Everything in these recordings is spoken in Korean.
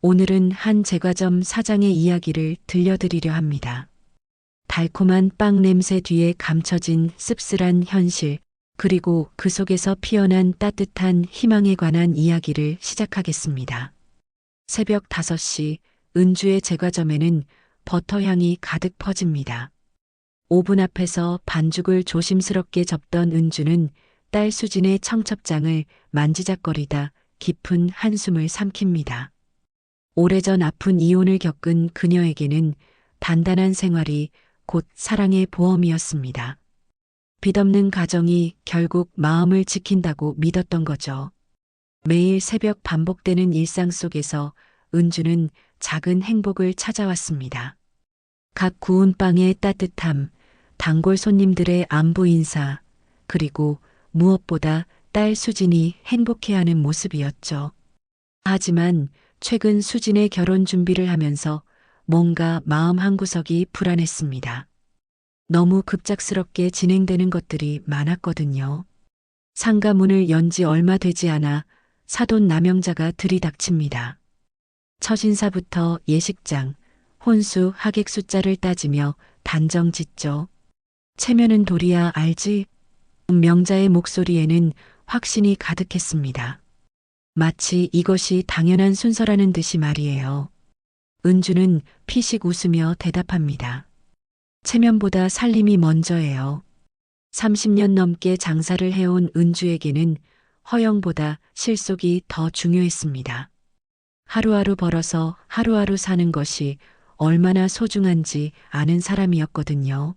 오늘은 한 제과점 사장의 이야기를 들려드리려 합니다. 달콤한 빵 냄새 뒤에 감춰진 씁쓸한 현실, 그리고 그 속에서 피어난 따뜻한 희망에 관한 이야기를 시작하겠습니다. 새벽 5시 은주의 제과점에는 버터향이 가득 퍼집니다. 오븐 앞에서 반죽을 조심스럽게 접던 은주는 딸 수진의 청첩장을 만지작거리다 깊은 한숨을 삼킵니다. 오래전 아픈 이혼을 겪은 그녀에게는 단단한 생활이 곧 사랑의 보험이었습니다. 빚없는 가정이 결국 마음을 지킨다고 믿었던 거죠. 매일 새벽 반복되는 일상 속에서 은주는 작은 행복을 찾아왔습니다. 각 구운 빵의 따뜻함, 단골 손님들의 안부 인사, 그리고 무엇보다 딸 수진이 행복해하는 모습이었죠. 하지만 최근 수진의 결혼 준비를 하면서 뭔가 마음 한구석이 불안했습니다. 너무 급작스럽게 진행되는 것들이 많았거든요. 상가 문을 연 지 얼마 되지 않아 사돈 남영자가 들이닥칩니다. 첫 인사부터 예식장, 혼수, 하객 숫자를 따지며 단정 짓죠. 체면은 도리야 알지? 명자의 목소리에는 확신이 가득했습니다. 마치 이것이 당연한 순서라는 듯이 말이에요. 은주는 피식 웃으며 대답합니다. 체면보다 살림이 먼저예요. 30년 넘게 장사를 해온 은주에게는 허영보다 실속이 더 중요했습니다. 하루하루 벌어서 하루하루 사는 것이 얼마나 소중한지 아는 사람이었거든요.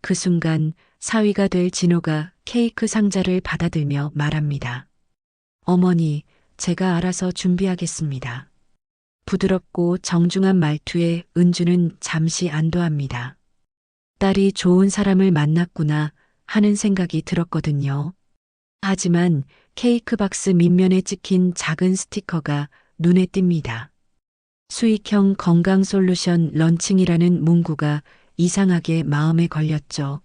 그 순간 사위가 될 진호가 케이크 상자를 받아들며 말합니다. 어머니, 제가 알아서 준비하겠습니다. 부드럽고 정중한 말투에 은주는 잠시 안도합니다. 딸이 좋은 사람을 만났구나 하는 생각이 들었거든요. 하지만 케이크 박스 밑면에 찍힌 작은 스티커가 눈에 띕니다. 수익형 건강 솔루션 런칭이라는 문구가 이상하게 마음에 걸렸죠.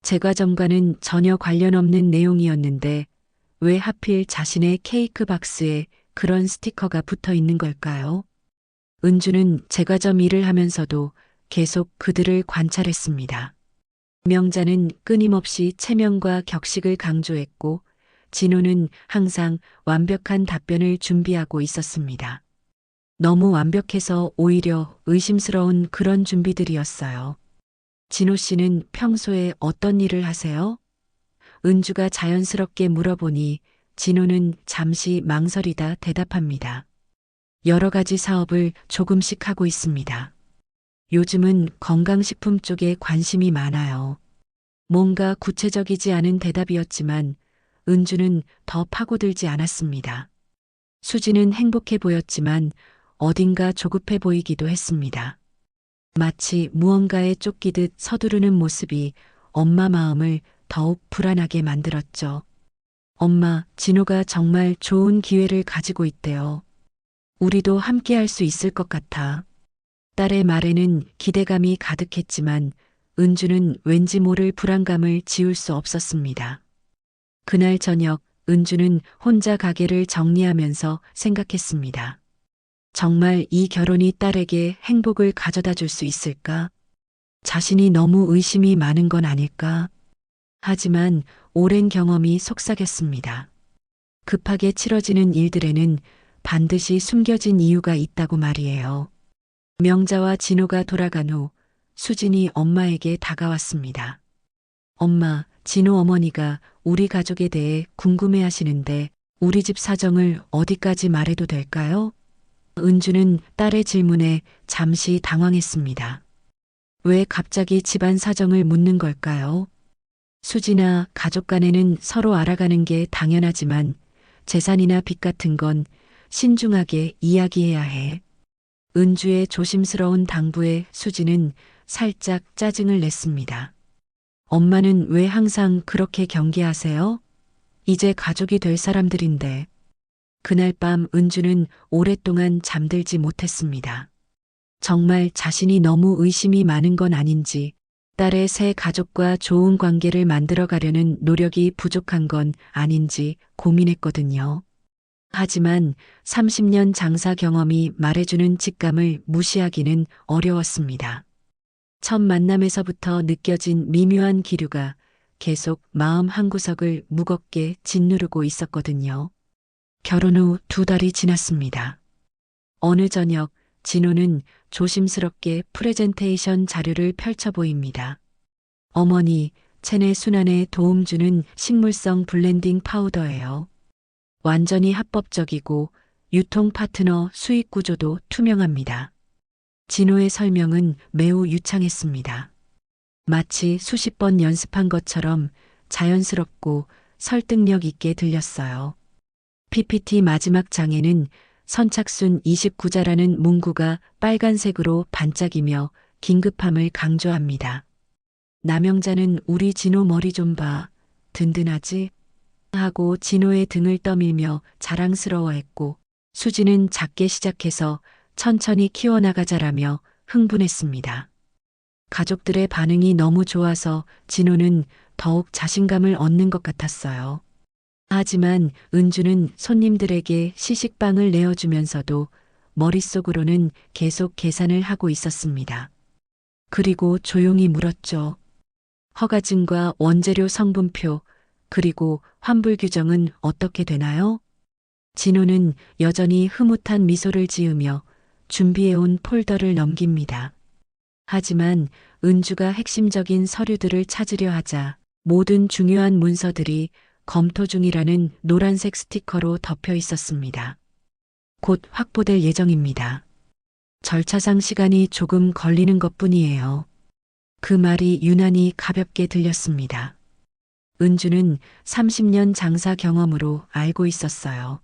제과점과는 전혀 관련 없는 내용이었는데 왜 하필 자신의 케이크 박스에 그런 스티커가 붙어 있는 걸까요? 은주는 제과점 일을 하면서도 계속 그들을 관찰했습니다. 명자는 끊임없이 체면과 격식을 강조했고 진호는 항상 완벽한 답변을 준비하고 있었습니다. 너무 완벽해서 오히려 의심스러운 그런 준비들이었어요. 진호 씨는 평소에 어떤 일을 하세요? 은주가 자연스럽게 물어보니 진호는 잠시 망설이다 대답합니다. 여러 가지 사업을 조금씩 하고 있습니다. 요즘은 건강식품 쪽에 관심이 많아요. 뭔가 구체적이지 않은 대답이었지만 은주는 더 파고들지 않았습니다. 수지는 행복해 보였지만 어딘가 조급해 보이기도 했습니다. 마치 무언가에 쫓기듯 서두르는 모습이 엄마 마음을 더욱 불안하게 만들었죠. 엄마, 진호가 정말 좋은 기회를 가지고 있대요. 우리도 함께 할 수 있을 것 같아. 딸의 말에는 기대감이 가득했지만 은주는 왠지 모를 불안감을 지울 수 없었습니다. 그날 저녁 은주는 혼자 가게를 정리하면서 생각했습니다. 정말 이 결혼이 딸에게 행복을 가져다 줄 수 있을까? 자신이 너무 의심이 많은 건 아닐까? 하지만 오랜 경험이 속삭였습니다. 급하게 치러지는 일들에는 반드시 숨겨진 이유가 있다고 말이에요. 명자와 진호가 돌아간 후 수진이 엄마에게 다가왔습니다. 엄마, 진호 어머니가 우리 가족에 대해 궁금해 하시는데 우리 집 사정을 어디까지 말해도 될까요? 은주는 딸의 질문에 잠시 당황했습니다. 왜 갑자기 집안 사정을 묻는 걸까요? 수지나 가족 간에는 서로 알아가는 게 당연하지만 재산이나 빚 같은 건 신중하게 이야기해야 해. 은주의 조심스러운 당부에 수지는 살짝 짜증을 냈습니다. 엄마는 왜 항상 그렇게 경계하세요? 이제 가족이 될 사람들인데. 그날 밤 은주는 오랫동안 잠들지 못했습니다. 정말 자신이 너무 의심이 많은 건 아닌지, 딸의 새 가족과 좋은 관계를 만들어 가려는 노력이 부족한 건 아닌지 고민했거든요. 하지만 30년 장사 경험이 말해주는 직감을 무시하기는 어려웠습니다. 첫 만남에서부터 느껴진 미묘한 기류가 계속 마음 한구석을 무겁게 짓누르고 있었거든요. 결혼 후 2달이 지났습니다. 어느 저녁 진호는 조심스럽게 프레젠테이션 자료를 펼쳐 보입니다. 어머니, 체내 순환에 도움 주는 식물성 블렌딩 파우더예요. 완전히 합법적이고 유통 파트너 수익 구조도 투명합니다. 진호의 설명은 매우 유창했습니다. 마치 수십 번 연습한 것처럼 자연스럽고 설득력 있게 들렸어요. PPT 마지막 장에는 선착순 29자라는 문구가 빨간색으로 반짝이며 긴급함을 강조합니다. 남영자는 우리 진호 머리 좀 봐. 든든하지? 하고 진호의 등을 떠밀며 자랑스러워했고 수지는 작게 시작해서 천천히 키워나가자라며 흥분했습니다. 가족들의 반응이 너무 좋아서 진호는 더욱 자신감을 얻는 것 같았어요. 하지만 은주는 손님들에게 시식빵을 내어주면서도 머릿속으로는 계속 계산을 하고 있었습니다. 그리고 조용히 물었죠. 허가증과 원재료 성분표, 그리고 환불 규정은 어떻게 되나요? 진호는 여전히 흐뭇한 미소를 지으며 준비해온 폴더를 넘깁니다. 하지만 은주가 핵심적인 서류들을 찾으려 하자 모든 중요한 문서들이 검토 중이라는 노란색 스티커로 덮여 있었습니다. 곧 확보될 예정입니다. 절차상 시간이 조금 걸리는 것뿐이에요. 그 말이 유난히 가볍게 들렸습니다. 은주는 30년 장사 경험으로 알고 있었어요.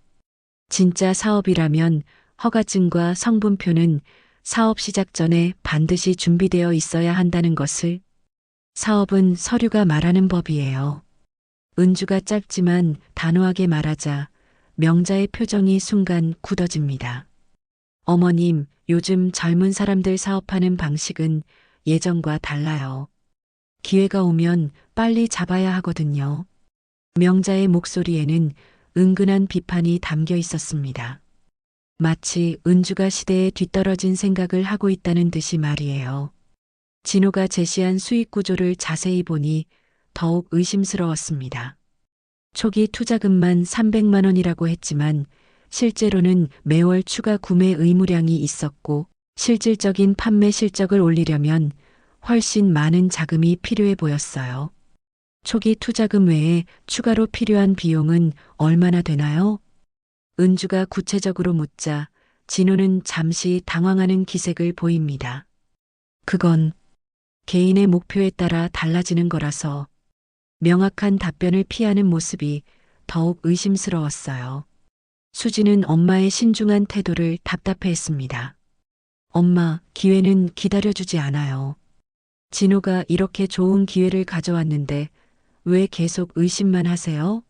진짜 사업이라면 허가증과 성분표는 사업 시작 전에 반드시 준비되어 있어야 한다는 것을. 사업은 서류가 말하는 법이에요. 은주가 짧지만 단호하게 말하자 명자의 표정이 순간 굳어집니다. 어머님, 요즘 젊은 사람들 사업하는 방식은 예전과 달라요. 기회가 오면 빨리 잡아야 하거든요. 명자의 목소리에는 은근한 비판이 담겨 있었습니다. 마치 은주가 시대에 뒤떨어진 생각을 하고 있다는 듯이 말이에요. 진호가 제시한 수익 구조를 자세히 보니 더욱 의심스러웠습니다. 초기 투자금만 300만 원이라고 했지만 실제로는 매월 추가 구매 의무량이 있었고 실질적인 판매 실적을 올리려면 훨씬 많은 자금이 필요해 보였어요. 초기 투자금 외에 추가로 필요한 비용은 얼마나 되나요? 은주가 구체적으로 묻자 진호는 잠시 당황하는 기색을 보입니다. 그건 개인의 목표에 따라 달라지는 거라서. 명확한 답변을 피하는 모습이 더욱 의심스러웠어요. 수지는 엄마의 신중한 태도를 답답해했습니다. 엄마, 기회는 기다려주지 않아요. 진호가 이렇게 좋은 기회를 가져왔는데 왜 계속 의심만 하세요?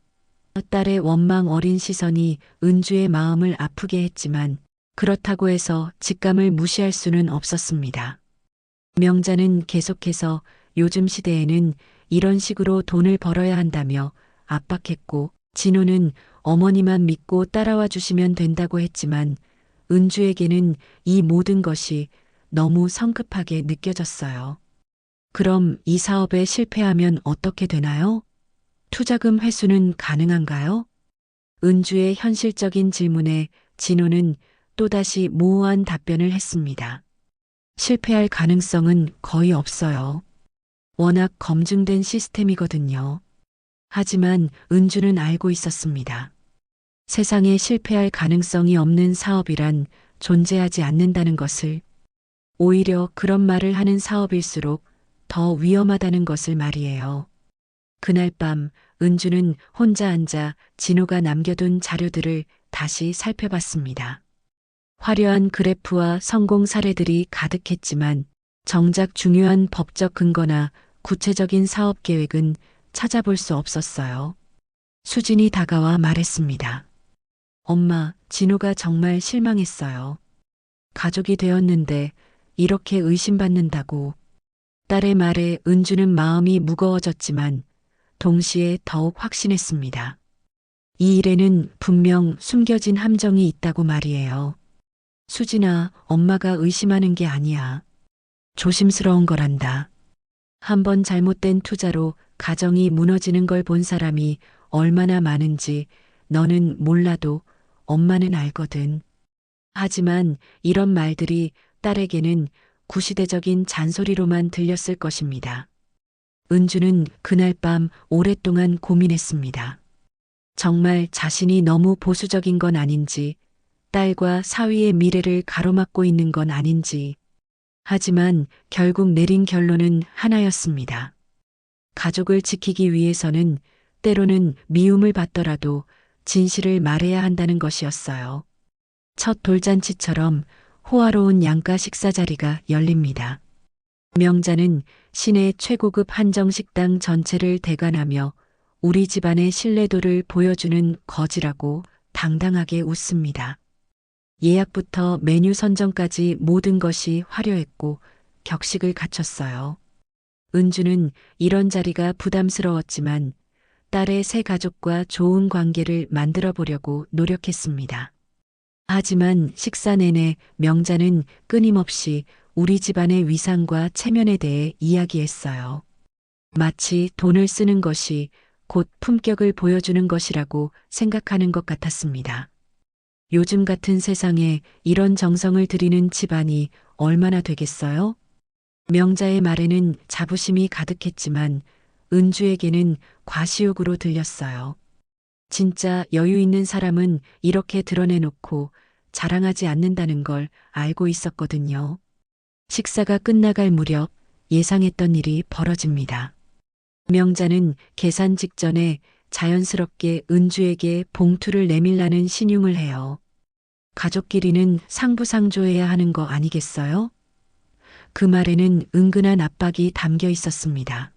딸의 원망 어린 시선이 은주의 마음을 아프게 했지만 그렇다고 해서 직감을 무시할 수는 없었습니다. 명자는 계속해서 요즘 시대에는 이런 식으로 돈을 벌어야 한다며 압박했고 진호는 어머니만 믿고 따라와 주시면 된다고 했지만 은주에게는 이 모든 것이 너무 성급하게 느껴졌어요. 그럼 이 사업에 실패하면 어떻게 되나요? 투자금 회수는 가능한가요? 은주의 현실적인 질문에 진호는 또다시 모호한 답변을 했습니다. 실패할 가능성은 거의 없어요. 워낙 검증된 시스템이거든요. 하지만 은주는 알고 있었습니다. 세상에 실패할 가능성이 없는 사업이란 존재하지 않는다는 것을. 오히려 그런 말을 하는 사업일수록 더 위험하다는 것을 말이에요. 그날 밤 은주는 혼자 앉아 진호가 남겨둔 자료들을 다시 살펴봤습니다. 화려한 그래프와 성공 사례들이 가득했지만 정작 중요한 법적 근거나 구체적인 사업 계획은 찾아볼 수 없었어요. 수진이 다가와 말했습니다. 엄마, 진호가 정말 실망했어요. 가족이 되었는데 이렇게 의심받는다고. 딸의 말에 은주는 마음이 무거워졌지만 동시에 더욱 확신했습니다. 이 일에는 분명 숨겨진 함정이 있다고 말이에요. 수진아, 엄마가 의심하는 게 아니야. 조심스러운 거란다. 한번 잘못된 투자로 가정이 무너지는 걸 본 사람이 얼마나 많은지 너는 몰라도 엄마는 알거든. 하지만 이런 말들이 딸에게는 구시대적인 잔소리로만 들렸을 것입니다. 은주는 그날 밤 오랫동안 고민했습니다. 정말 자신이 너무 보수적인 건 아닌지, 딸과 사위의 미래를 가로막고 있는 건 아닌지. 하지만 결국 내린 결론은 하나였습니다. 가족을 지키기 위해서는 때로는 미움을 받더라도 진실을 말해야 한다는 것이었어요. 첫 돌잔치처럼 호화로운 양가 식사 자리가 열립니다. 명자는 시내 최고급 한정식당 전체를 대관하며 우리 집안의 신뢰도를 보여주는 거지라고 당당하게 웃습니다. 예약부터 메뉴 선정까지 모든 것이 화려했고 격식을 갖췄어요. 은주는 이런 자리가 부담스러웠지만 딸의 새 가족과 좋은 관계를 만들어 보려고 노력했습니다. 하지만 식사 내내 명자는 끊임없이 우리 집안의 위상과 체면에 대해 이야기했어요. 마치 돈을 쓰는 것이 곧 품격을 보여주는 것이라고 생각하는 것 같았습니다. 요즘 같은 세상에 이런 정성을 들이는 집안이 얼마나 되겠어요? 명자의 말에는 자부심이 가득했지만 은주에게는 과시욕으로 들렸어요. 진짜 여유 있는 사람은 이렇게 드러내놓고 자랑하지 않는다는 걸 알고 있었거든요. 식사가 끝나갈 무렵 예상했던 일이 벌어집니다. 명자는 계산 직전에 자연스럽게 은주에게 봉투를 내밀라는 신용을 해요. 가족끼리는 상부상조해야 하는 거 아니겠어요? 그 말에는 은근한 압박이 담겨 있었습니다.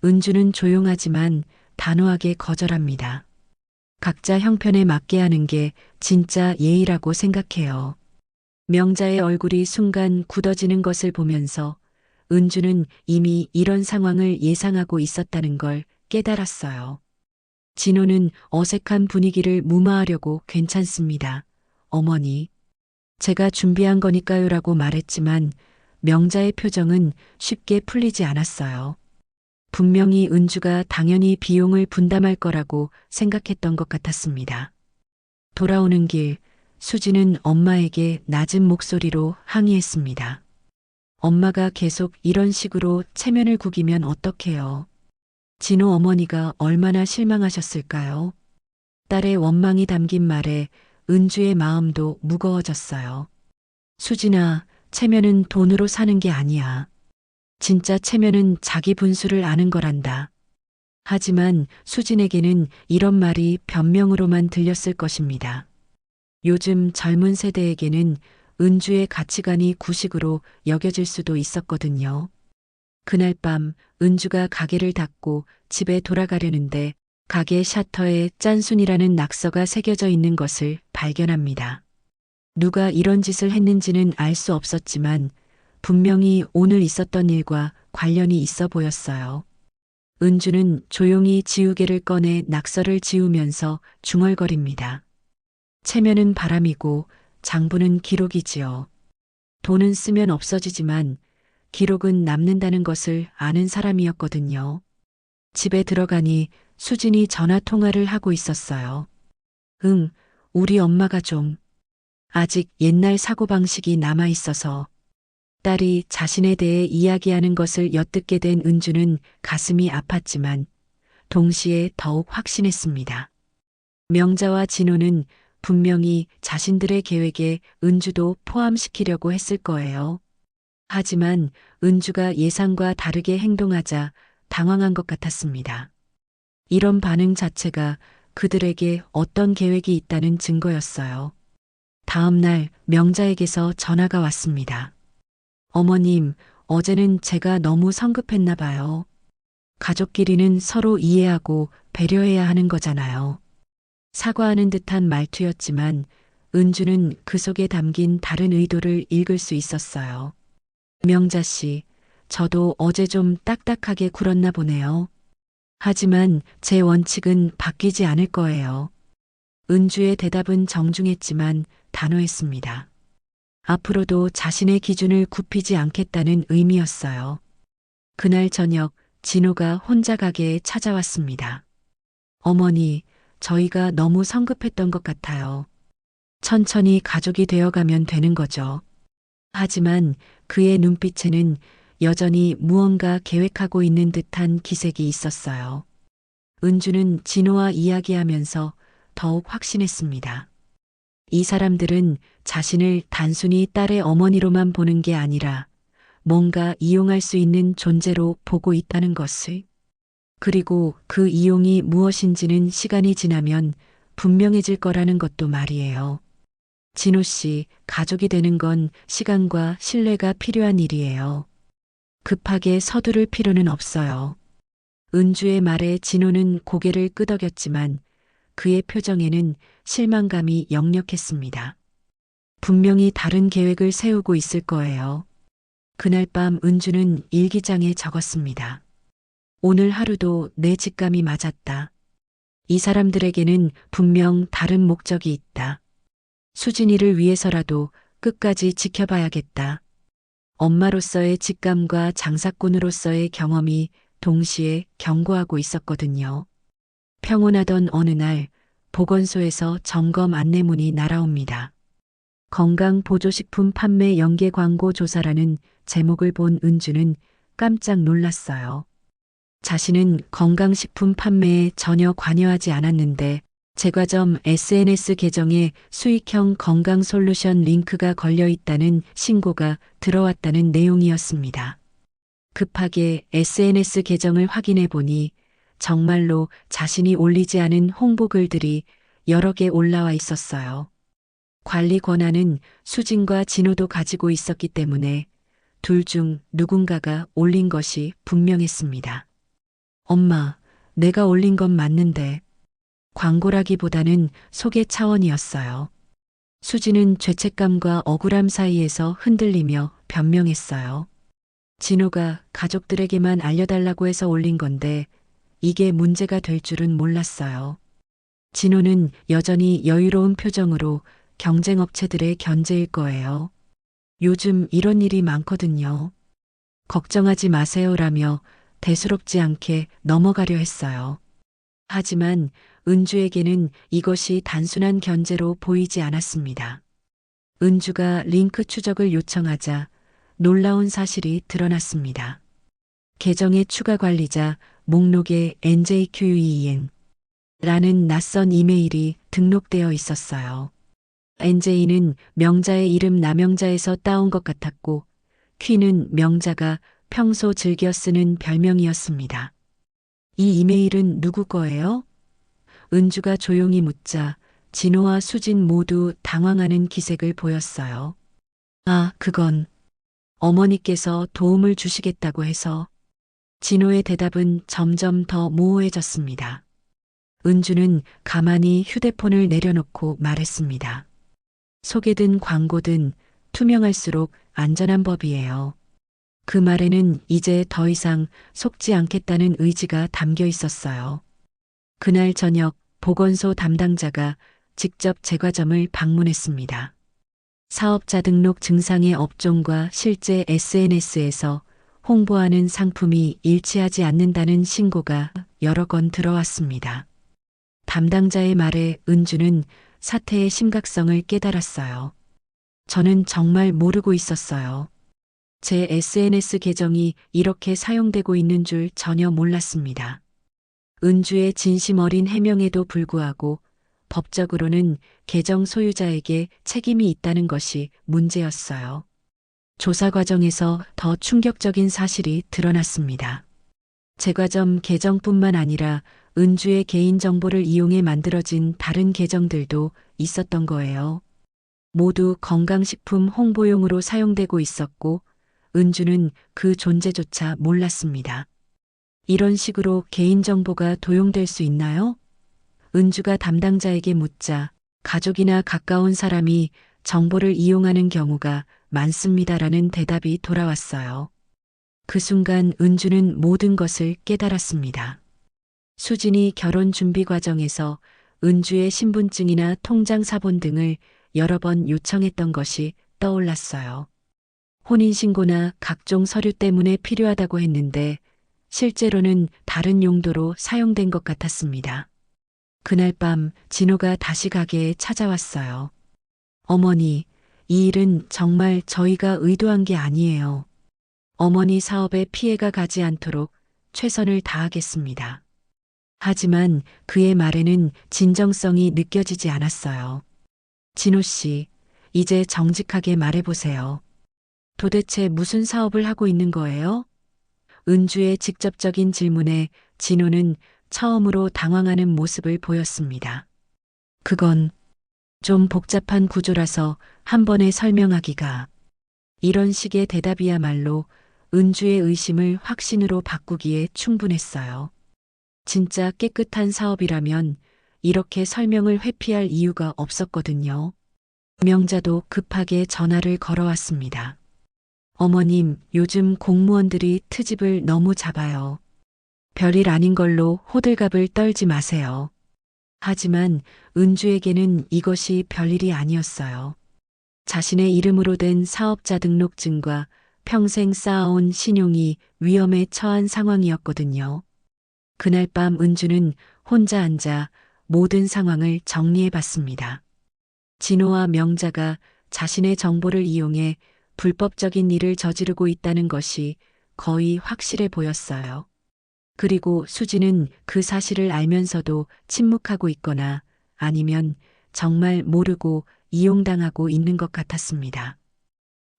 은주는 조용하지만 단호하게 거절합니다. 각자 형편에 맞게 하는 게 진짜 예의라고 생각해요. 명자의 얼굴이 순간 굳어지는 것을 보면서 은주는 이미 이런 상황을 예상하고 있었다는 걸 깨달았어요. 진호는 어색한 분위기를 무마하려고 괜찮습니다. 어머니, 제가 준비한 거니까요라고 말했지만 명자의 표정은 쉽게 풀리지 않았어요. 분명히 은주가 당연히 비용을 분담할 거라고 생각했던 것 같았습니다. 돌아오는 길, 수지는 엄마에게 낮은 목소리로 항의했습니다. 엄마가 계속 이런 식으로 체면을 구기면 어떡해요? 진호 어머니가 얼마나 실망하셨을까요? 딸의 원망이 담긴 말에 은주의 마음도 무거워졌어요. 수진아, 체면은 돈으로 사는 게 아니야. 진짜 체면은 자기 분수를 아는 거란다. 하지만 수진에게는 이런 말이 변명으로만 들렸을 것입니다. 요즘 젊은 세대에게는 은주의 가치관이 구식으로 여겨질 수도 있었거든요. 그날 밤 은주가 가게를 닫고 집에 돌아가려는데 가게 셔터에 짠순이라는 낙서가 새겨져 있는 것을 발견합니다. 누가 이런 짓을 했는지는 알 수 없었지만 분명히 오늘 있었던 일과 관련이 있어 보였어요. 은주는 조용히 지우개를 꺼내 낙서를 지우면서 중얼거립니다. 체면은 바람이고 장부는 기록이지요. 돈은 쓰면 없어지지만 기록은 남는다는 것을 아는 사람이었거든요. 집에 들어가니 수진이 전화 통화를 하고 있었어요. 응, 우리 엄마가 좀 아직 옛날 사고방식이 남아 있어서 딸이 자신에 대해 이야기하는 것을 엿듣게 된 은주는 가슴이 아팠지만 동시에 더욱 확신했습니다. 명자와 진호는 분명히 자신들의 계획에 은주도 포함시키려고 했을 거예요. 하지만 은주가 예상과 다르게 행동하자 당황한 것 같았습니다. 이런 반응 자체가 그들에게 어떤 계획이 있다는 증거였어요. 다음 날 명자에게서 전화가 왔습니다. 어머님, 어제는 제가 너무 성급했나 봐요. 가족끼리는 서로 이해하고 배려해야 하는 거잖아요. 사과하는 듯한 말투였지만 은주는 그 속에 담긴 다른 의도를 읽을 수 있었어요. 명자 씨, 저도 어제 좀 딱딱하게 굴었나 보네요. 하지만 제 원칙은 바뀌지 않을 거예요. 은주의 대답은 정중했지만 단호했습니다. 앞으로도 자신의 기준을 굽히지 않겠다는 의미였어요. 그날 저녁 진호가 혼자 가게에 찾아왔습니다. 어머니, 저희가 너무 성급했던 것 같아요. 천천히 가족이 되어가면 되는 거죠. 하지만 그의 눈빛에는 여전히 무언가 계획하고 있는 듯한 기색이 있었어요. 은주는 진호와 이야기하면서 더욱 확신했습니다. 이 사람들은 자신을 단순히 딸의 어머니로만 보는 게 아니라 뭔가 이용할 수 있는 존재로 보고 있다는 것을. 그리고 그 이용이 무엇인지는 시간이 지나면 분명해질 거라는 것도 말이에요. 진호 씨, 가족이 되는 건 시간과 신뢰가 필요한 일이에요. 급하게 서두를 필요는 없어요. 은주의 말에 진호는 고개를 끄덕였지만 그의 표정에는 실망감이 역력했습니다. 분명히 다른 계획을 세우고 있을 거예요. 그날 밤 은주는 일기장에 적었습니다. 오늘 하루도 내 직감이 맞았다. 이 사람들에게는 분명 다른 목적이 있다. 수진이를 위해서라도 끝까지 지켜봐야겠다. 엄마로서의 직감과 장사꾼으로서의 경험이 동시에 경고하고 있었거든요. 평온하던 어느 날 보건소에서 점검 안내문이 날아옵니다. 건강보조식품 판매 연계 광고 조사라는 제목을 본 은주는 깜짝 놀랐어요. 자신은 건강식품 판매에 전혀 관여하지 않았는데 제과점 SNS 계정에 수익형 건강 솔루션 링크가 걸려 있다는 신고가 들어왔다는 내용이었습니다. 급하게 SNS 계정을 확인해 보니 정말로 자신이 올리지 않은 홍보글들이 여러 개 올라와 있었어요. 관리 권한은 수진과 진호도 가지고 있었기 때문에 둘 중 누군가가 올린 것이 분명했습니다. 엄마, 내가 올린 건 맞는데. 광고라기보다는 소개 차원이었어요. 수지는 죄책감과 억울함 사이에서 흔들리며 변명했어요. 진호가 가족들에게만 알려달라고 해서 올린 건데 이게 문제가 될 줄은 몰랐어요. 진호는 여전히 여유로운 표정으로 경쟁업체들의 견제일 거예요. 요즘 이런 일이 많거든요. 걱정하지 마세요라며 대수롭지 않게 넘어가려 했어요. 하지만 은주에게는 이것이 단순한 견제로 보이지 않았습니다. 은주가 링크 추적을 요청하자 놀라운 사실이 드러났습니다. 계정의 추가 관리자 목록에 NJQEN 라는 낯선 이메일이 등록되어 있었어요. NJ는 명자의 이름 남영자에서 따온 것 같았고 퀴는 명자가 평소 즐겨 쓰는 별명이었습니다. 이 이메일은 누구 거예요? 은주가 조용히 묻자 진호와 수진 모두 당황하는 기색을 보였어요. 아, 그건 어머니께서 도움을 주시겠다고 해서. 진호의 대답은 점점 더 모호해졌습니다. 은주는 가만히 휴대폰을 내려놓고 말했습니다. 소개든 광고든 투명할수록 안전한 법이에요. 그 말에는 이제 더 이상 속지 않겠다는 의지가 담겨 있었어요. 그날 저녁 보건소 담당자가 직접 제과점을 방문했습니다. 사업자 등록 증상의 업종과 실제 SNS에서 홍보하는 상품이 일치하지 않는다는 신고가 여러 건 들어왔습니다. 담당자의 말에 은주는 사태의 심각성을 깨달았어요. 저는 정말 모르고 있었어요. 제 SNS 계정이 이렇게 사용되고 있는 줄 전혀 몰랐습니다. 은주의 진심 어린 해명에도 불구하고 법적으로는 계정 소유자에게 책임이 있다는 것이 문제였어요. 조사 과정에서 더 충격적인 사실이 드러났습니다. 제과점 계정뿐만 아니라 은주의 개인정보를 이용해 만들어진 다른 계정들도 있었던 거예요. 모두 건강식품 홍보용으로 사용되고 있었고 은주는 그 존재조차 몰랐습니다. 이런 식으로 개인정보가 도용될 수 있나요? 은주가 담당자에게 묻자 가족이나 가까운 사람이 정보를 이용하는 경우가 많습니다라는 대답이 돌아왔어요. 그 순간 은주는 모든 것을 깨달았습니다. 수진이 결혼 준비 과정에서 은주의 신분증이나 통장 사본 등을 여러 번 요청했던 것이 떠올랐어요. 혼인신고나 각종 서류 때문에 필요하다고 했는데 실제로는 다른 용도로 사용된 것 같았습니다. 그날 밤 진호가 다시 가게에 찾아왔어요. 어머니, 이 일은 정말 저희가 의도한 게 아니에요. 어머니 사업에 피해가 가지 않도록 최선을 다하겠습니다. 하지만 그의 말에는 진정성이 느껴지지 않았어요. 진호 씨, 이제 정직하게 말해보세요. 도대체 무슨 사업을 하고 있는 거예요? 은주의 직접적인 질문에 진호는 처음으로 당황하는 모습을 보였습니다. 그건 좀 복잡한 구조라서 한 번에 설명하기가. 이런 식의 대답이야말로 은주의 의심을 확신으로 바꾸기에 충분했어요. 진짜 깨끗한 사업이라면 이렇게 설명을 회피할 이유가 없었거든요. 명자도 급하게 전화를 걸어왔습니다. 어머님, 요즘 공무원들이 트집을 너무 잡아요. 별일 아닌 걸로 호들갑을 떨지 마세요. 하지만 은주에게는 이것이 별일이 아니었어요. 자신의 이름으로 된 사업자 등록증과 평생 쌓아온 신용이 위험에 처한 상황이었거든요. 그날 밤 은주는 혼자 앉아 모든 상황을 정리해 봤습니다. 진호와 명자가 자신의 정보를 이용해 불법적인 일을 저지르고 있다는 것이 거의 확실해 보였어요. 그리고 수지는 그 사실을 알면서도 침묵하고 있거나 아니면 정말 모르고 이용당하고 있는 것 같았습니다.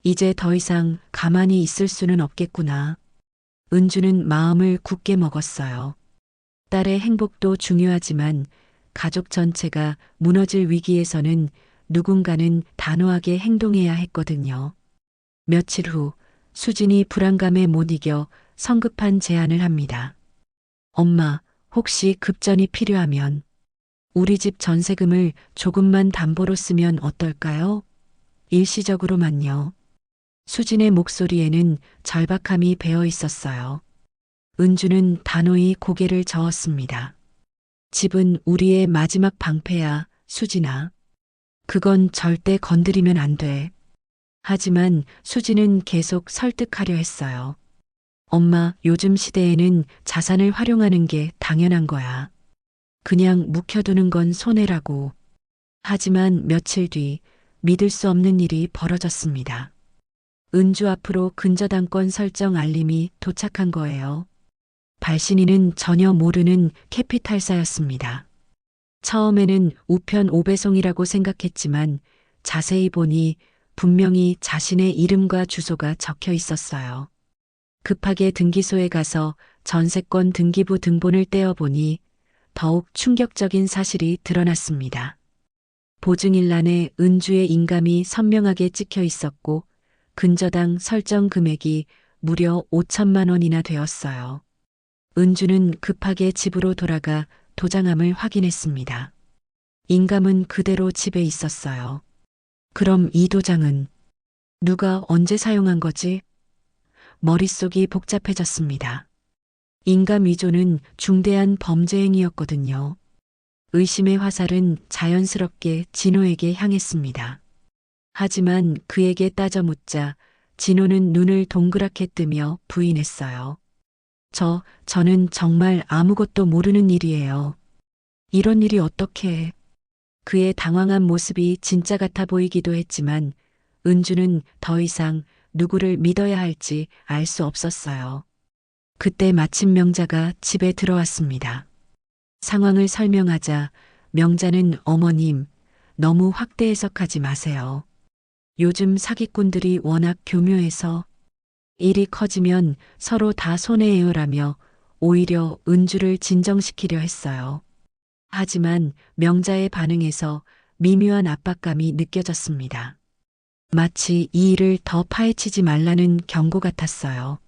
이제 더 이상 가만히 있을 수는 없겠구나. 은주는 마음을 굳게 먹었어요. 딸의 행복도 중요하지만 가족 전체가 무너질 위기에서는 누군가는 단호하게 행동해야 했거든요. 며칠 후 수진이 불안감에 못 이겨 성급한 제안을 합니다. 엄마, 혹시 급전이 필요하면 우리 집 전세금을 조금만 담보로 쓰면 어떨까요? 일시적으로만요. 수진의 목소리에는 절박함이 배어 있었어요. 은주는 단호히 고개를 저었습니다. 집은 우리의 마지막 방패야, 수진아. 그건 절대 건드리면 안 돼. 하지만 수진은 계속 설득하려 했어요. 엄마, 요즘 시대에는 자산을 활용하는 게 당연한 거야. 그냥 묵혀두는 건 손해라고. 하지만 며칠 뒤 믿을 수 없는 일이 벌어졌습니다. 은주 앞으로 근저당권 설정 알림이 도착한 거예요. 발신인은 전혀 모르는 캐피탈사였습니다. 처음에는 우편 5배송이라고 생각했지만 자세히 보니 분명히 자신의 이름과 주소가 적혀 있었어요. 급하게 등기소에 가서 전세권 등기부 등본을 떼어보니 더욱 충격적인 사실이 드러났습니다. 보증일란에 은주의 인감이 선명하게 찍혀 있었고 근저당 설정 금액이 무려 5천만 원이나 되었어요. 은주는 급하게 집으로 돌아가 도장함을 확인했습니다. 인감은 그대로 집에 있었어요. 그럼 이 도장은 누가 언제 사용한 거지? 머릿속이 복잡해졌습니다. 인감 위조는 중대한 범죄 행위였거든요. 의심의 화살은 자연스럽게 진호에게 향했습니다. 하지만 그에게 따져 묻자 진호는 눈을 동그랗게 뜨며 부인했어요. 저는 정말 아무것도 모르는 일이에요. 이런 일이 어떻게 해? 그의 당황한 모습이 진짜 같아 보이기도 했지만 은주는 더 이상 누구를 믿어야 할지 알 수 없었어요. 그때 마침 명자가 집에 들어왔습니다. 상황을 설명하자 명자는 어머님, 너무 확대 해석하지 마세요. 요즘 사기꾼들이 워낙 교묘해서 일이 커지면 서로 다 손해예요라며 오히려 은주를 진정시키려 했어요. 하지만 명자의 반응에서 미묘한 압박감이 느껴졌습니다. 마치 이 일을 더 파헤치지 말라는 경고 같았어요.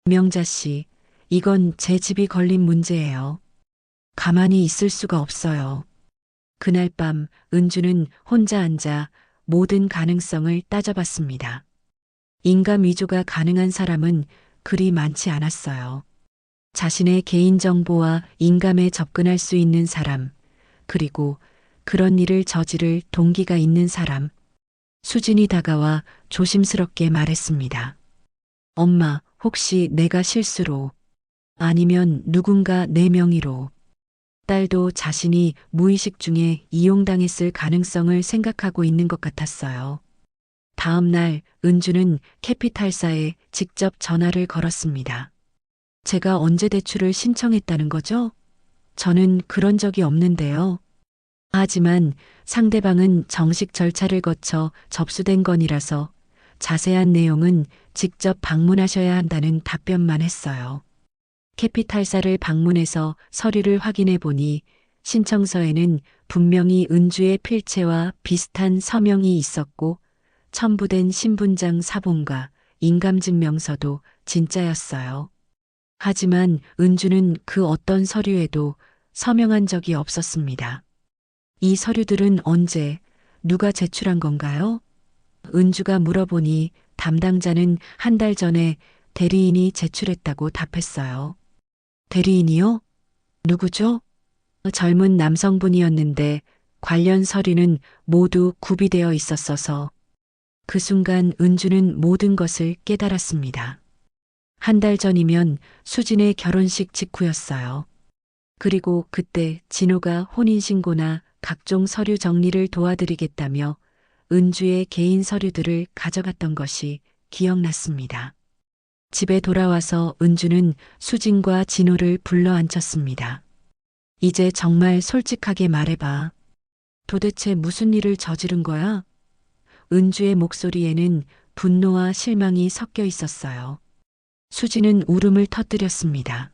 명자 씨, 이건 제 집이 걸린 문제예요. 가만히 있을 수가 없어요. 그날 밤 은주는 혼자 앉아 모든 가능성을 따져봤습니다. 인감 위조가 가능한 사람은 그리 많지 않았어요. 자신의 개인정보와 인감에 접근할 수 있는 사람, 그리고 그런 일을 저지를 동기가 있는 사람. 수진이 다가와 조심스럽게 말했습니다. 엄마, 혹시 내가 실수로 아니면 누군가 내 명의로 딸도 자신이 무의식 중에 이용당했을 가능성을 생각하고 있는 것 같았어요. 다음 날 은주는 캐피탈사에 직접 전화를 걸었습니다. 제가 언제 대출을 신청했다는 거죠? 저는 그런 적이 없는데요. 하지만 상대방은 정식 절차를 거쳐 접수된 건이라서 자세한 내용은 직접 방문하셔야 한다는 답변만 했어요. 캐피탈사를 방문해서 서류를 확인해 보니 신청서에는 분명히 은주의 필체와 비슷한 서명이 있었고 첨부된 신분장 사본과 인감증명서도 진짜였어요. 하지만 은주는 그 어떤 서류에도 서명한 적이 없었습니다. 이 서류들은 언제, 누가 제출한 건가요? 은주가 물어보니 담당자는 한 달 전에 대리인이 제출했다고 답했어요. 대리인이요? 누구죠? 젊은 남성분이었는데 관련 서류는 모두 구비되어 있었어서 그 순간 은주는 모든 것을 깨달았습니다. 한 달 전이면 수진의 결혼식 직후였어요. 그리고 그때 진호가 혼인신고나 각종 서류 정리를 도와드리겠다며 은주의 개인 서류들을 가져갔던 것이 기억났습니다. 집에 돌아와서 은주는 수진과 진호를 불러 앉혔습니다. 이제 정말 솔직하게 말해봐. 도대체 무슨 일을 저지른 거야? 은주의 목소리에는 분노와 실망이 섞여 있었어요. 수진은 울음을 터뜨렸습니다.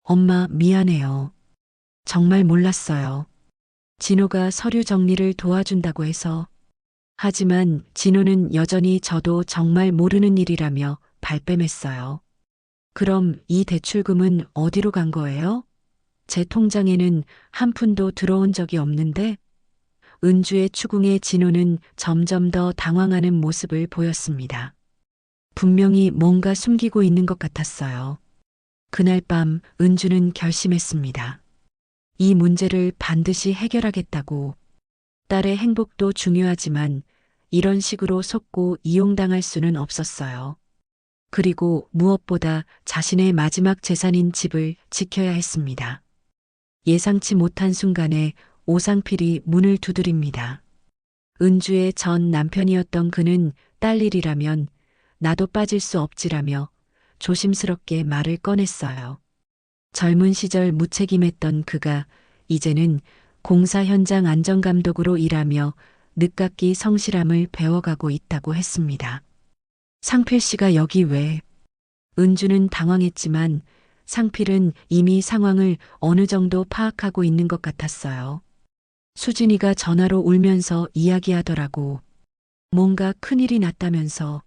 엄마, 미안해요. 정말 몰랐어요. 진호가 서류 정리를 도와준다고 해서. 하지만 진호는 여전히 저도 정말 모르는 일이라며 발뺌했어요. 그럼 이 대출금은 어디로 간 거예요? 제 통장에는 한 푼도 들어온 적이 없는데? 은주의 추궁에 진호는 점점 더 당황하는 모습을 보였습니다. 분명히 뭔가 숨기고 있는 것 같았어요. 그날 밤 은주는 결심했습니다. 이 문제를 반드시 해결하겠다고. 딸의 행복도 중요하지만 이런 식으로 속고 이용당할 수는 없었어요. 그리고 무엇보다 자신의 마지막 재산인 집을 지켜야 했습니다. 예상치 못한 순간에 오상필이 문을 두드립니다. 은주의 전 남편이었던 그는 딸 일이라면 나도 빠질 수 없지라며 조심스럽게 말을 꺼냈어요. 젊은 시절 무책임했던 그가 이제는 공사 현장 안전감독으로 일하며 늦깎이 성실함을 배워가고 있다고 했습니다. 상필 씨가 여기 왜? 은주는 당황했지만 상필은 이미 상황을 어느 정도 파악하고 있는 것 같았어요. 수진이가 전화로 울면서 이야기하더라고. 뭔가 큰일이 났다면서.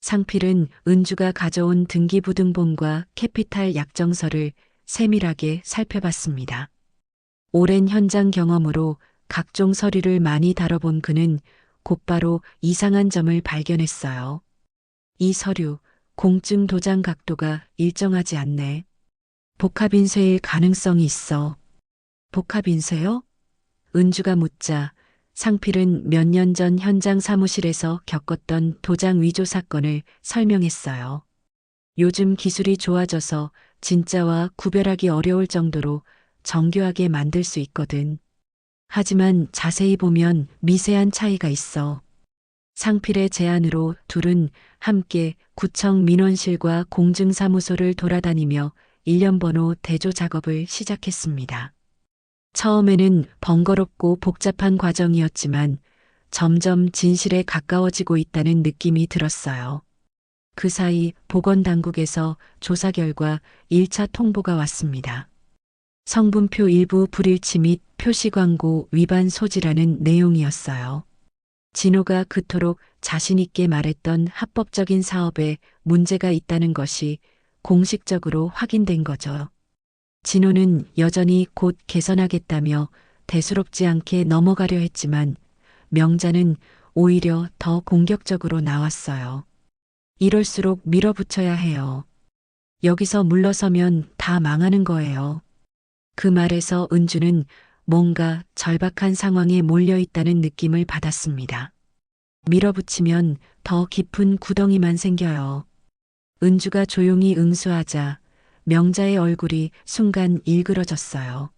상필은 은주가 가져온 등기부등본과 캐피탈 약정서를 세밀하게 살펴봤습니다. 오랜 현장 경험으로 각종 서류를 많이 다뤄본 그는 곧바로 이상한 점을 발견했어요. 이 서류, 공증 도장 각도가 일정하지 않네. 복합인쇄일 가능성이 있어. 복합인쇄요? 은주가 묻자 상필은 몇 년 전 현장 사무실에서 겪었던 도장 위조 사건을 설명했어요. 요즘 기술이 좋아져서 진짜와 구별하기 어려울 정도로 정교하게 만들 수 있거든. 하지만 자세히 보면 미세한 차이가 있어. 상필의 제안으로 둘은 함께 구청 민원실과 공증사무소를 돌아다니며 일련번호 대조 작업을 시작했습니다. 처음에는 번거롭고 복잡한 과정이었지만 점점 진실에 가까워지고 있다는 느낌이 들었어요. 그 사이 보건당국에서 조사 결과 1차 통보가 왔습니다. 성분표 일부 불일치 및 표시광고 위반 소지라는 내용이었어요. 진호가 그토록 자신 있게 말했던 합법적인 사업에 문제가 있다는 것이 공식적으로 확인된 거죠. 진호는 여전히 곧 개선하겠다며 대수롭지 않게 넘어가려 했지만 명자는 오히려 더 공격적으로 나왔어요. 이럴수록 밀어붙여야 해요. 여기서 물러서면 다 망하는 거예요. 그 말에서 은주는 뭔가 절박한 상황에 몰려 있다는 느낌을 받았습니다. 밀어붙이면 더 깊은 구덩이만 생겨요. 은주가 조용히 응수하자 명자의 얼굴이 순간 일그러졌어요.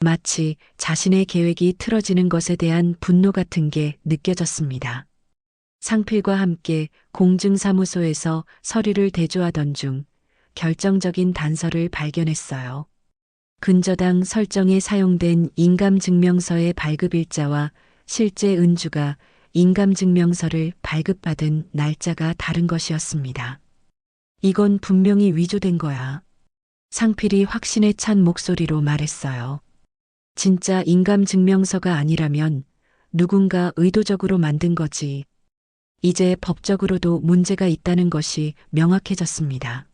마치 자신의 계획이 틀어지는 것에 대한 분노 같은 게 느껴졌습니다. 상필과 함께 공증사무소에서 서류를 대조하던 중 결정적인 단서를 발견했어요. 근저당 설정에 사용된 인감증명서의 발급일자와 실제 은주가 인감증명서를 발급받은 날짜가 다른 것이었습니다. 이건 분명히 위조된 거야. 상필이 확신에 찬 목소리로 말했어요. 진짜 인감증명서가 아니라면 누군가 의도적으로 만든 거지. 이제 법적으로도 문제가 있다는 것이 명확해졌습니다.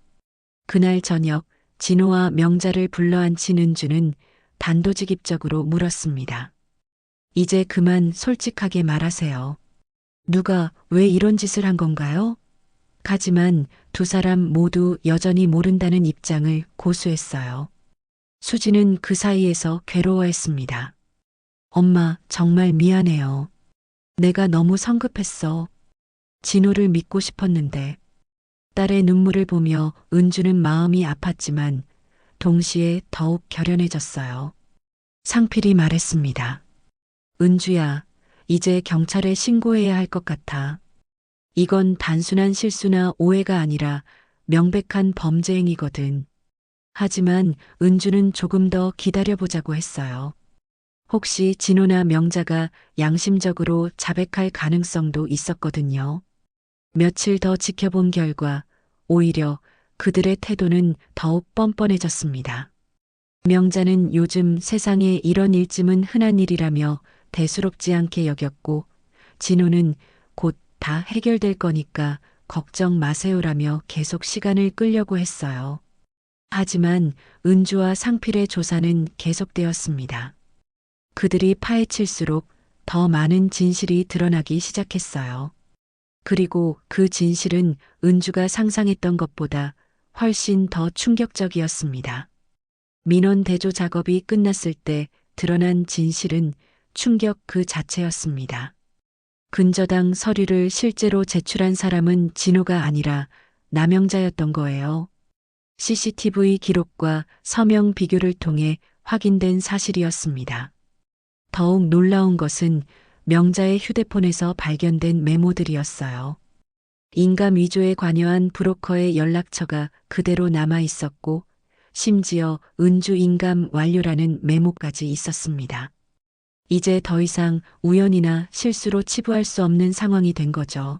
그날 저녁 진호와 명자를 불러앉힌 은주는 단도직입적으로 물었습니다. 이제 그만 솔직하게 말하세요. 누가 왜 이런 짓을 한 건가요? 하지만 두 사람 모두 여전히 모른다는 입장을 고수했어요. 수지는 그 사이에서 괴로워했습니다. 엄마, 정말 미안해요. 내가 너무 성급했어. 진호를 믿고 싶었는데. 딸의 눈물을 보며 은주는 마음이 아팠지만 동시에 더욱 결연해졌어요. 상필이 말했습니다. 은주야, 이제 경찰에 신고해야 할 것 같아. 이건 단순한 실수나 오해가 아니라 명백한 범죄 행위거든. 하지만 은주는 조금 더 기다려보자고 했어요. 혹시 진호나 명자가 양심적으로 자백할 가능성도 있었거든요. 며칠 더 지켜본 결과 오히려 그들의 태도는 더욱 뻔뻔해졌습니다. 명자는 요즘 세상에 이런 일쯤은 흔한 일이라며 대수롭지 않게 여겼고, 진호는 곧 다 해결될 거니까 걱정 마세요라며 계속 시간을 끌려고 했어요. 하지만 은주와 상필의 조사는 계속되었습니다. 그들이 파헤칠수록 더 많은 진실이 드러나기 시작했어요. 그리고 그 진실은 은주가 상상했던 것보다 훨씬 더 충격적이었습니다. 민원 대조 작업이 끝났을 때 드러난 진실은 충격 그 자체였습니다. 근저당 서류를 실제로 제출한 사람은 진호가 아니라 남영자였던 거예요. CCTV 기록과 서명 비교를 통해 확인된 사실이었습니다. 더욱 놀라운 것은 명자의 휴대폰에서 발견된 메모들이었어요. 인감 위조에 관여한 브로커의 연락처가 그대로 남아 있었고, 심지어 은주 인감 완료라는 메모까지 있었습니다. 이제 더 이상 우연이나 실수로 치부할 수 없는 상황이 된 거죠.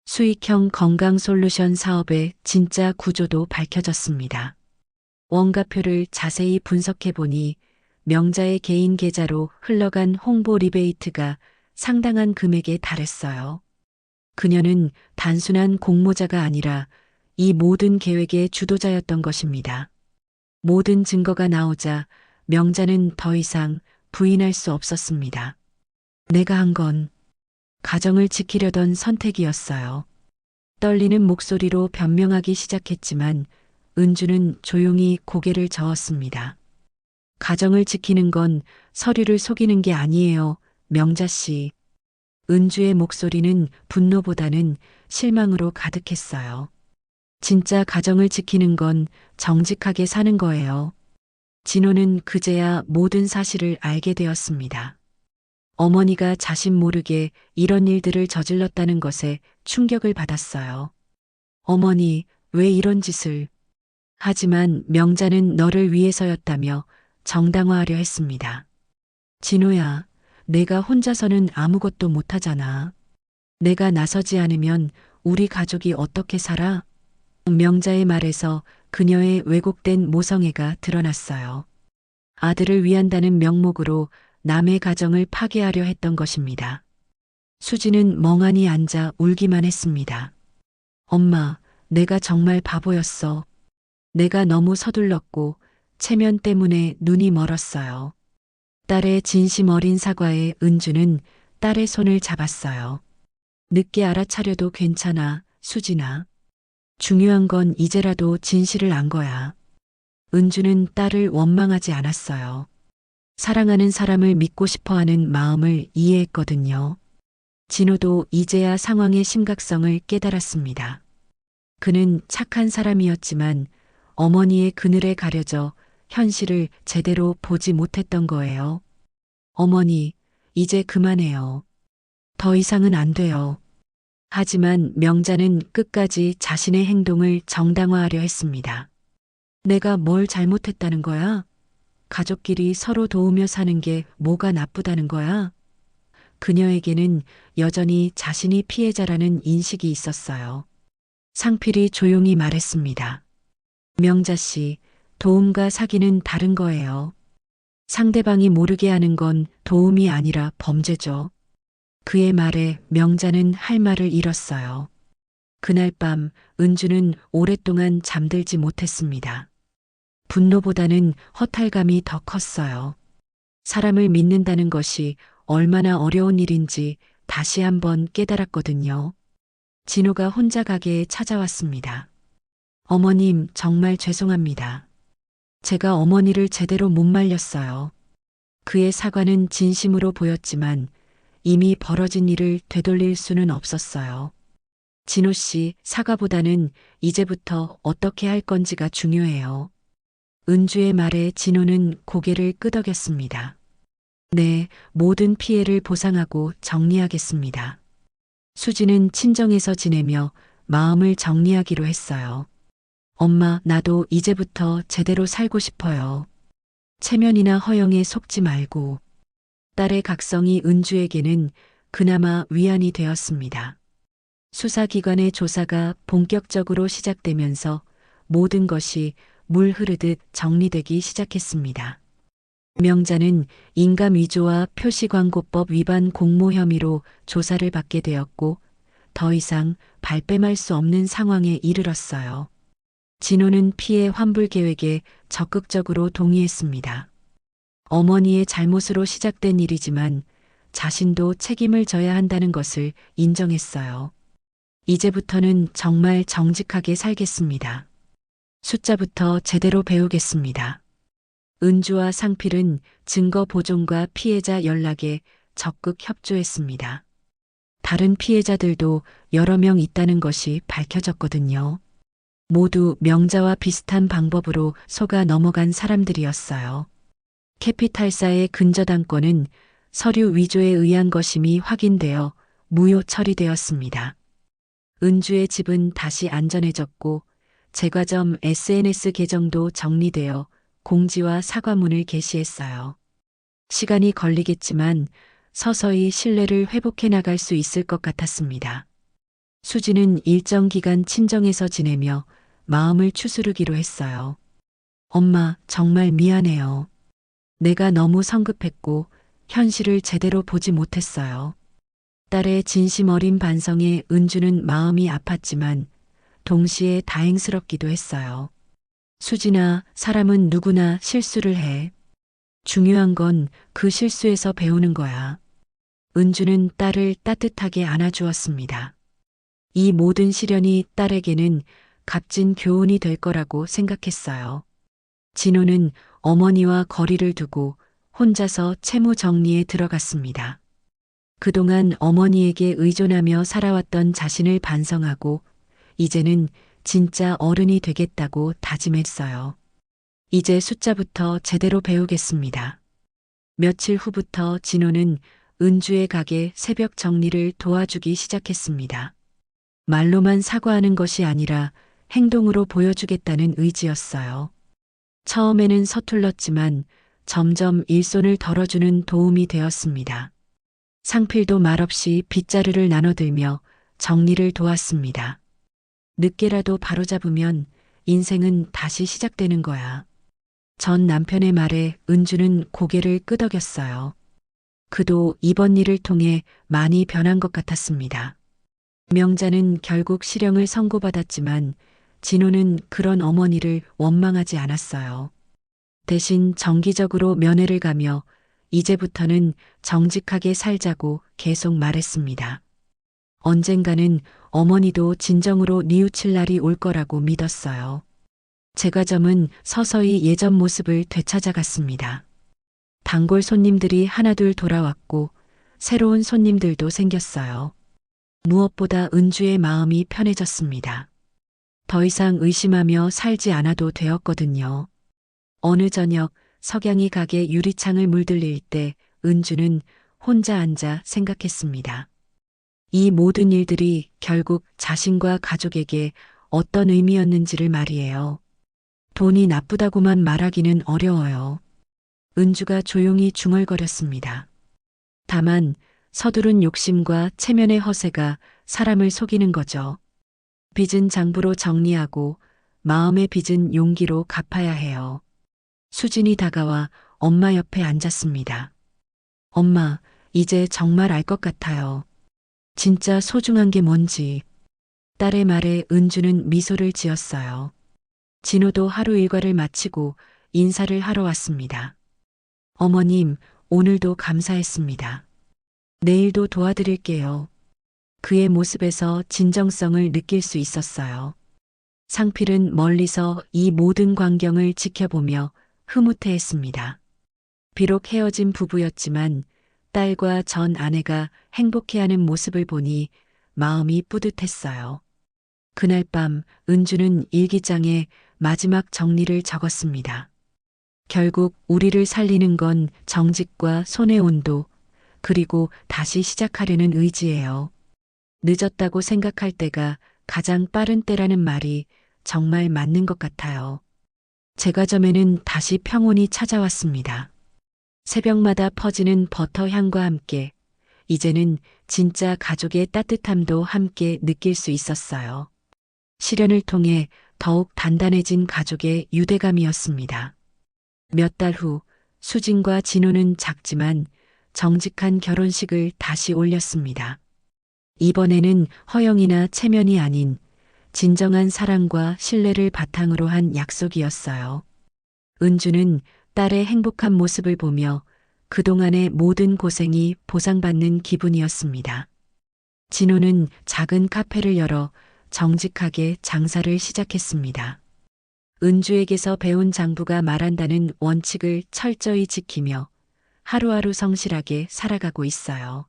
수익형 건강 솔루션 사업의 진짜 구조도 밝혀졌습니다. 원가표를 자세히 분석해 보니 명자의 개인 계좌로 흘러간 홍보 리베이트가 상당한 금액에 달했어요. 그녀는 단순한 공모자가 아니라 이 모든 계획의 주도자였던 것입니다. 모든 증거가 나오자 명자는 더 이상 부인할 수 없었습니다. 내가 한 건 가정을 지키려던 선택이었어요. 떨리는 목소리로 변명하기 시작했지만 은주는 조용히 고개를 저었습니다. 가정을 지키는 건 서류를 속이는 게 아니에요, 명자 씨. 은주의 목소리는 분노보다는 실망으로 가득했어요. 진짜 가정을 지키는 건 정직하게 사는 거예요. 진호는 그제야 모든 사실을 알게 되었습니다. 어머니가 자신 모르게 이런 일들을 저질렀다는 것에 충격을 받았어요. 어머니, 왜 이런 짓을? 하지만 명자는 너를 위해서였다며 정당화하려 했습니다. 진호야, 내가 혼자서는 아무것도 못하잖아. 내가 나서지 않으면 우리 가족이 어떻게 살아? 명자의 말에서 그녀의 왜곡된 모성애가 드러났어요. 아들을 위한다는 명목으로 남의 가정을 파괴하려 했던 것입니다. 수지는 멍하니 앉아 울기만 했습니다. 엄마, 내가 정말 바보였어. 내가 너무 서둘렀고 체면 때문에 눈이 멀었어요. 딸의 진심 어린 사과에 은주는 딸의 손을 잡았어요. 늦게 알아차려도 괜찮아, 수진아. 중요한 건 이제라도 진실을 안 거야. 은주는 딸을 원망하지 않았어요. 사랑하는 사람을 믿고 싶어 하는 마음을 이해했거든요. 진호도 이제야 상황의 심각성을 깨달았습니다. 그는 착한 사람이었지만 어머니의 그늘에 가려져 현실을 제대로 보지 못했던 거예요. 어머니, 이제 그만해요. 더 이상은 안 돼요. 하지만 명자는 끝까지 자신의 행동을 정당화하려 했습니다. 내가 뭘 잘못했다는 거야? 가족끼리 서로 도우며 사는 게 뭐가 나쁘다는 거야? 그녀에게는 여전히 자신이 피해자라는 인식이 있었어요. 상필이 조용히 말했습니다. 명자 씨, 도움과 사기는 다른 거예요. 상대방이 모르게 하는 건 도움이 아니라 범죄죠. 그의 말에 명자는 할 말을 잃었어요. 그날 밤 은주는 오랫동안 잠들지 못했습니다. 분노보다는 허탈감이 더 컸어요. 사람을 믿는다는 것이 얼마나 어려운 일인지 다시 한번 깨달았거든요. 진호가 혼자 가게에 찾아왔습니다. 어머님, 정말 죄송합니다. 제가 어머니를 제대로 못 말렸어요. 그의 사과는 진심으로 보였지만 이미 벌어진 일을 되돌릴 수는 없었어요. 진호 씨, 사과보다는 이제부터 어떻게 할 건지가 중요해요. 은주의 말에 진호는 고개를 끄덕였습니다. 네, 모든 피해를 보상하고 정리하겠습니다. 수지는 친정에서 지내며 마음을 정리하기로 했어요. 엄마, 나도 이제부터 제대로 살고 싶어요. 체면이나 허영에 속지 말고. 딸의 각성이 은주에게는 그나마 위안이 되었습니다. 수사기관의 조사가 본격적으로 시작되면서 모든 것이 물 흐르듯 정리되기 시작했습니다. 명자는 인감위조와 표시광고법 위반 공모 혐의로 조사를 받게 되었고 더 이상 발뺌할 수 없는 상황에 이르렀어요. 진호는 피해 환불 계획에 적극적으로 동의했습니다. 어머니의 잘못으로 시작된 일이지만 자신도 책임을 져야 한다는 것을 인정했어요. 이제부터는 정말 정직하게 살겠습니다. 숫자부터 제대로 배우겠습니다. 은주와 상필은 증거 보존과 피해자 연락에 적극 협조했습니다. 다른 피해자들도 여러 명 있다는 것이 밝혀졌거든요. 모두 명자와 비슷한 방법으로 속아 넘어간 사람들이었어요. 캐피탈사의 근저당권은 서류 위조에 의한 것임이 확인되어 무효 처리되었습니다. 은주의 집은 다시 안전해졌고 제과점 SNS 계정도 정리되어 공지와 사과문을 게시했어요. 시간이 걸리겠지만 서서히 신뢰를 회복해 나갈 수 있을 것 같았습니다. 수지는 일정 기간 친정에서 지내며 마음을 추스르기로 했어요. 엄마, 정말 미안해요. 내가 너무 성급했고 현실을 제대로 보지 못했어요. 딸의 진심 어린 반성에 은주는 마음이 아팠지만 동시에 다행스럽기도 했어요. 수진아, 사람은 누구나 실수를 해. 중요한 건 그 실수에서 배우는 거야. 은주는 딸을 따뜻하게 안아주었습니다. 이 모든 시련이 딸에게는 값진 교훈이 될 거라고 생각했어요. 진호는 어머니와 거리를 두고 혼자서 채무 정리에 들어갔습니다. 그동안 어머니에게 의존하며 살아왔던 자신을 반성하고 이제는 진짜 어른이 되겠다고 다짐했어요. 이제 숫자부터 제대로 배우겠습니다. 며칠 후부터 진호는 은주의 가게 새벽 정리를 도와주기 시작했습니다. 말로만 사과하는 것이 아니라 행동으로 보여주겠다는 의지였어요. 처음에는 서툴렀지만 점점 일손을 덜어주는 도움이 되었습니다. 상필도 말없이 빗자루를 나눠들며 정리를 도왔습니다. 늦게라도 바로잡으면 인생은 다시 시작되는 거야. 전 남편의 말에 은주는 고개를 끄덕였어요. 그도 이번 일을 통해 많이 변한 것 같았습니다. 명자는 결국 실형을 선고받았지만 진호는 그런 어머니를 원망하지 않았어요. 대신 정기적으로 면회를 가며 이제부터는 정직하게 살자고 계속 말했습니다. 언젠가는 어머니도 진정으로 뉘우칠 날이 올 거라고 믿었어요. 제과점은 서서히 예전 모습을 되찾아갔습니다. 단골 손님들이 하나둘 돌아왔고 새로운 손님들도 생겼어요. 무엇보다 은주의 마음이 편해졌습니다. 더 이상 의심하며 살지 않아도 되었거든요. 어느 저녁 석양이 가게 유리창을 물들릴 때 은주는 혼자 앉아 생각했습니다. 이 모든 일들이 결국 자신과 가족에게 어떤 의미였는지를 말이에요. 돈이 나쁘다고만 말하기는 어려워요. 은주가 조용히 중얼거렸습니다. 다만 서두른 욕심과 체면의 허세가 사람을 속이는 거죠. 빚은 장부로 정리하고 마음의 빚은 용기로 갚아야 해요. 수진이 다가와 엄마 옆에 앉았습니다. 엄마, 이제 정말 알 것 같아요. 진짜 소중한 게 뭔지. 딸의 말에 은주는 미소를 지었어요. 진호도 하루 일과를 마치고 인사를 하러 왔습니다. 어머님, 오늘도 감사했습니다. 내일도 도와드릴게요. 그의 모습에서 진정성을 느낄 수 있었어요. 상필은 멀리서 이 모든 광경을 지켜보며 흐뭇해했습니다. 비록 헤어진 부부였지만 딸과 전 아내가 행복해하는 모습을 보니 마음이 뿌듯했어요. 그날 밤 은주는 일기장에 마지막 정리를 적었습니다. 결국 우리를 살리는 건 정직과 손의 온도, 그리고 다시 시작하려는 의지예요. 늦었다고 생각할 때가 가장 빠른 때라는 말이 정말 맞는 것 같아요. 제과점에는 다시 평온이 찾아왔습니다. 새벽마다 퍼지는 버터 향과 함께 이제는 진짜 가족의 따뜻함도 함께 느낄 수 있었어요. 시련을 통해 더욱 단단해진 가족의 유대감이었습니다. 몇 달 후 수진과 진호는 작지만 정직한 결혼식을 다시 올렸습니다. 이번에는 허영이나 체면이 아닌 진정한 사랑과 신뢰를 바탕으로 한 약속이었어요. 은주는 딸의 행복한 모습을 보며 그동안의 모든 고생이 보상받는 기분이었습니다. 진호는 작은 카페를 열어 정직하게 장사를 시작했습니다. 은주에게서 배운 장부가 말한다는 원칙을 철저히 지키며 하루하루 성실하게 살아가고 있어요.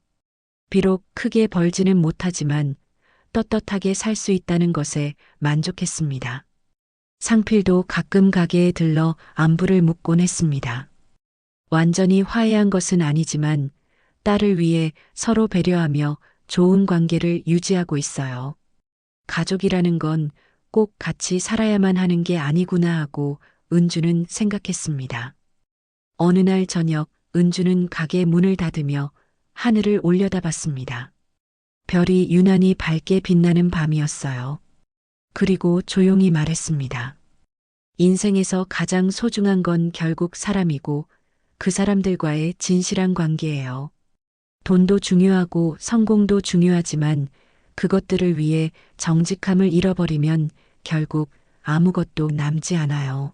비록 크게 벌지는 못하지만 떳떳하게 살 수 있다는 것에 만족했습니다. 상필도 가끔 가게에 들러 안부를 묻곤 했습니다. 완전히 화해한 것은 아니지만 딸을 위해 서로 배려하며 좋은 관계를 유지하고 있어요. 가족이라는 건 꼭 같이 살아야만 하는 게 아니구나 하고 은주는 생각했습니다. 어느 날 저녁 은주는 가게 문을 닫으며 하늘을 올려다봤습니다. 별이 유난히 밝게 빛나는 밤이었어요. 그리고 조용히 말했습니다. 인생에서 가장 소중한 건 결국 사람이고 그 사람들과의 진실한 관계예요. 돈도 중요하고 성공도 중요하지만 그것들을 위해 정직함을 잃어버리면 결국 아무것도 남지 않아요.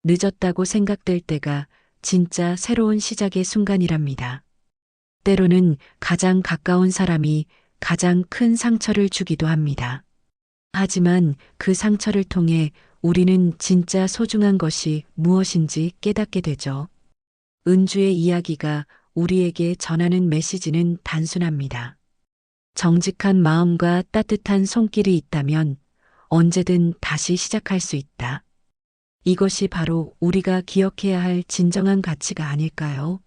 늦었다고 생각될 때가 진짜 새로운 시작의 순간이랍니다. 때로는 가장 가까운 사람이 가장 큰 상처를 주기도 합니다. 하지만 그 상처를 통해 우리는 진짜 소중한 것이 무엇인지 깨닫게 되죠. 은주의 이야기가 우리에게 전하는 메시지는 단순합니다. 정직한 마음과 따뜻한 손길이 있다면 언제든 다시 시작할 수 있다. 이것이 바로 우리가 기억해야 할 진정한 가치가 아닐까요?